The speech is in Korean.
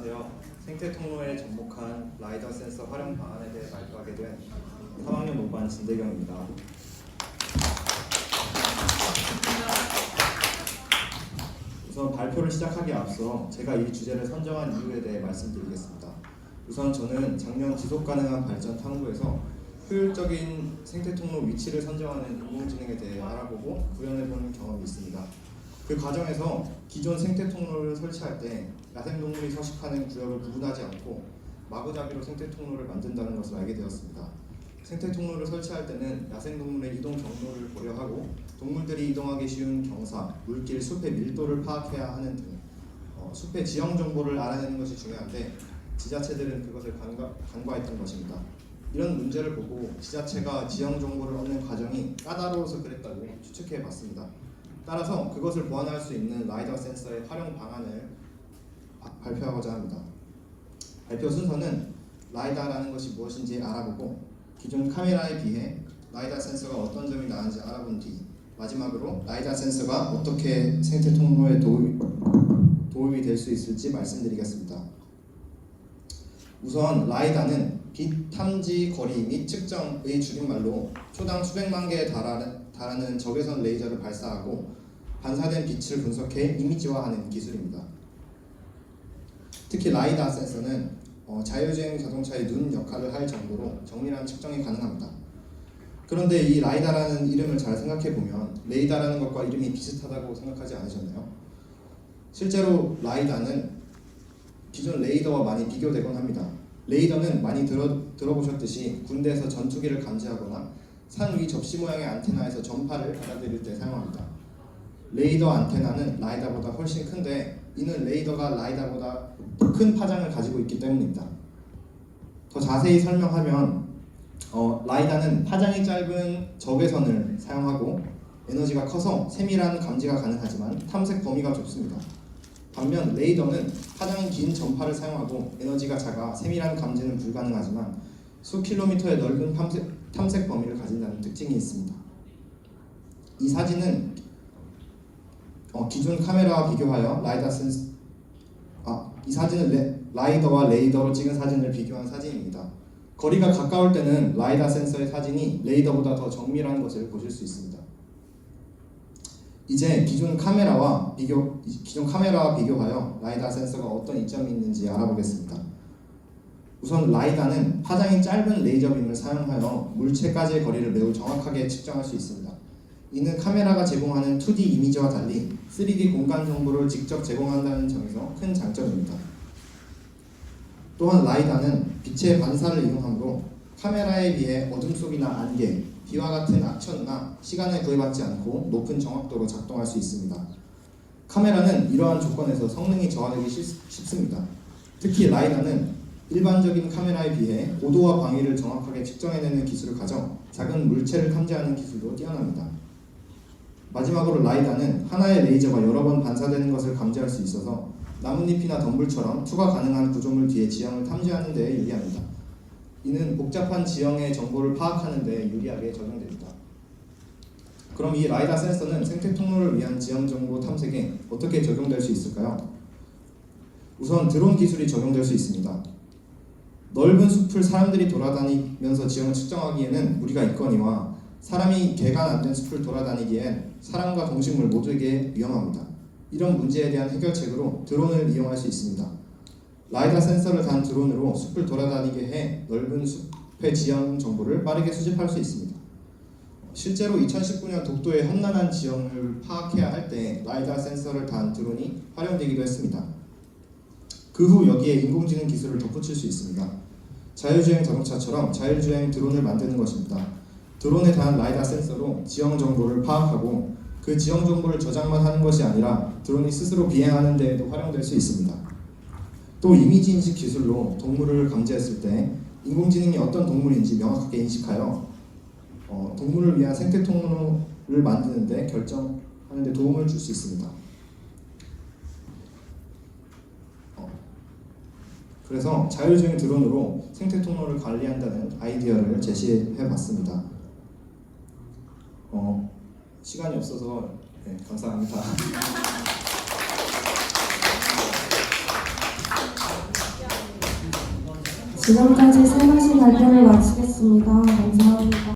안녕하세요. 생태 통로에 접목한 라이더 센서 활용 방안에 대해 발표하게 된 3학년 5반 진대경입니다. 우선 발표를 시작하기에 앞서 제가 이 주제를 선정한 이유에 대해 말씀드리겠습니다. 우선 저는 작년 지속가능한 발전 탐구에서 효율적인 생태 통로 위치를 선정하는 인공지능에 대해 알아보고 구현해보는 경험이 있습니다. 그 과정에서 기존 생태 통로를 설치할 때 야생동물이 서식하는 구역을 구분하지 않고 마구잡이로 생태 통로를 만든다는 것을 알게 되었습니다. 생태 통로를 설치할 때는 야생동물의 이동 경로를 고려하고 동물들이 이동하기 쉬운 경사, 물길, 숲의 밀도를 파악해야 하는 등 숲의 지형 정보를 알아내는 것이 중요한데 지자체들은 그것을 간과했던 것입니다. 이런 문제를 보고 지자체가 지형 정보를 얻는 과정이 까다로워서 그랬다고 추측해봤습니다. 따라서 그것을 보완할 수 있는 라이더 센서의 활용 방안을 발표하고자 합니다. 발표 순서는 라이다라는 것이 무엇인지 알아보고 기존 카메라에 비해 라이다 센서가 어떤 점이 나은지 알아본 뒤 마지막으로 라이다 센서가 어떻게 생태 통로에 도움이 될 수 있을지 말씀드리겠습니다. 우선 라이다는 빛 탐지 거리 및 측정의 줄임말로 초당 수백만 개에 달하는 적외선 레이저를 발사하고 반사된 빛을 분석해 이미지화하는 기술입니다. 특히 라이다 센서는 자율주행 자동차의 눈 역할을 할 정도로 정밀한 측정이 가능합니다. 그런데 이 라이다라는 이름을 잘 생각해보면 레이다라는 것과 이름이 비슷하다고 생각하지 않으셨나요? 실제로 라이다는 기존 레이더와 많이 비교되곤 합니다. 레이더는 많이 들어보셨듯이 군대에서 전투기를 감지하거나 산 위 접시 모양의 안테나에서 전파를 받아들일 때 사용합니다. 레이더 안테나는 라이다보다 훨씬 큰데 이는 레이더가 라이다보다 더 큰 파장을 가지고 있기 때문입니다. 더 자세히 설명하면 라이다는 파장이 짧은 적외선을 사용하고 에너지가 커서 세밀한 감지가 가능하지만 탐색 범위가 좁습니다. 반면 레이더는 파장이 긴 전파를 사용하고 에너지가 작아 세밀한 감지는 불가능하지만 수 킬로미터의 넓은 탐색 범위를 가진다는 특징이 있습니다. 이 사진은 기존 카메라와 비교하여 이 사진은 라이더와 레이더로 찍은 사진을 비교한 사진입니다. 거리가 가까울 때는 라이다 센서의 사진이 레이더보다 더 정밀한 것을 보실 수 있습니다. 이제 기존 카메라와 비교하여 라이다 센서가 어떤 이점이 있는지 알아보겠습니다. 우선 라이다는 파장이 짧은 레이저빔을 사용하여 물체까지의 거리를 매우 정확하게 측정할 수 있습니다. 이는 카메라가 제공하는 2D 이미지와 달리 3D 공간 정보를 직접 제공한다는 점에서 큰 장점입니다. 또한 라이다는 빛의 반사를 이용하므로 카메라에 비해 어둠 속이나 안개, 비와 같은 악천후나 시간에 구애받지 않고 높은 정확도로 작동할 수 있습니다. 카메라는 이러한 조건에서 성능이 저하되기 쉽습니다. 특히 라이다는 일반적인 카메라에 비해 고도와 방위를 정확하게 측정해내는 기술을 가져 작은 물체를 탐지하는 기술도 뛰어납니다. 마지막으로 라이다는 하나의 레이저가 여러 번 반사되는 것을 감지할 수 있어서 나뭇잎이나 덤불처럼 투과 가능한 구조물 뒤에 지형을 탐지하는 데 유리합니다. 이는 복잡한 지형의 정보를 파악하는 데 유리하게 적용됩니다. 그럼 이 라이다 센서는 생태 통로를 위한 지형 정보 탐색에 어떻게 적용될 수 있을까요? 우선 드론 기술이 적용될 수 있습니다. 넓은 숲을 사람들이 돌아다니면서 지형을 측정하기에는 무리가 있거니와 사람이 개간 안 된 숲을 돌아다니기엔 사람과 동식물 모두에게 위험합니다. 이런 문제에 대한 해결책으로 드론을 이용할 수 있습니다. 라이다 센서를 단 드론으로 숲을 돌아다니게 해 넓은 숲의 지형 정보를 빠르게 수집할 수 있습니다. 실제로 2019년 독도의 험난한 지형을 파악해야 할 때 라이다 센서를 단 드론이 활용되기도 했습니다. 그 후 여기에 인공지능 기술을 덧붙일 수 있습니다. 자율주행 자동차처럼 자율주행 드론을 만드는 것입니다. 드론에 대한 라이다 센서로 지형 정보를 파악하고 그 지형 정보를 저장만 하는 것이 아니라 드론이 스스로 비행하는 데에도 활용될 수 있습니다. 또 이미지 인식 기술로 동물을 감지했을 때 인공지능이 어떤 동물인지 명확하게 인식하여 동물을 위한 생태 통로를 만드는 데 결정하는 데 도움을 줄 수 있습니다. 그래서 자율주행 드론으로 생태 통로를 관리한다는 아이디어를 제시해봤습니다. 시간이 없어서 감사합니다. 지금까지 세 가지 발표를 마치겠습니다. 감사합니다.